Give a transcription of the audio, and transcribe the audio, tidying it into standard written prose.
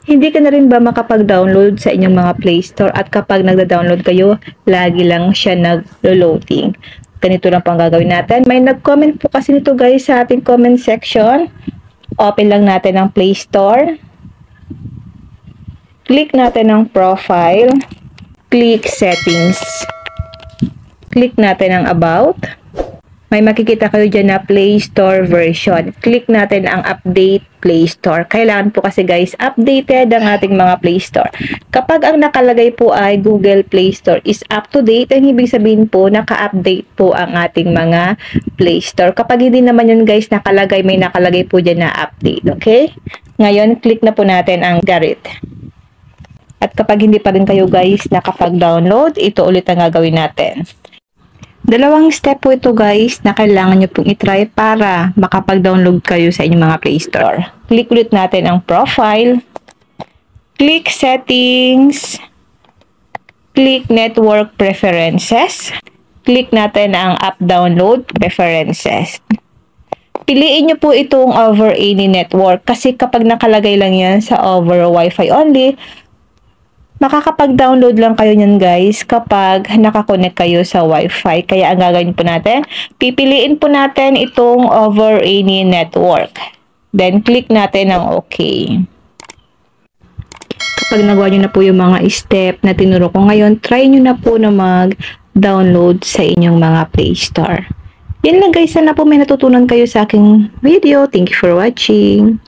Hindi ka na rin ba makapag-download sa inyong mga Play Store at kapag nagda-download kayo, lagi lang siya nag-loading? Ganito lang po ang gagawin natin. May nag-comment po kasi nito guys sa ating comment section. Open lang natin ang Play Store. Click natin ang profile. Click settings. Click natin ang about. May makikita kayo dyan na Play Store version. Click natin ang update Play Store. Kailangan po kasi guys, updated ang ating mga Play Store. Kapag ang nakalagay po ay Google Play Store is up to date, ang ibig sabihin po, naka-update po ang ating mga Play Store. Kapag hindi naman yun guys, may nakalagay po dyan na update. Okay? Ngayon, click na po natin ang Garit. At kapag hindi pa rin kayo guys nakapag-download, ito ulit ang gagawin natin. Dalawang step po ito guys na kailangan nyo pong itry para makapag-download kayo sa inyong mga Play Store. Click ulit natin ang profile. Click settings. Click network preferences. Click natin ang app download preferences. Piliin nyo po itong over any network kasi kapag nakalagay lang yan sa over Wi-Fi only, makakapag-download lang kayo niyan guys kapag nakakonect kayo sa Wi-Fi. Kaya ang gagawin po natin, pipiliin po natin itong over any network. Then click natin ang OK. Kapag nagawa nyo na po yung mga step na tinuro ko ngayon, try nyo na po na mag-download sa inyong mga Play Store. Yan lang guys, sana po may natutunan kayo sa aking video. Thank you for watching.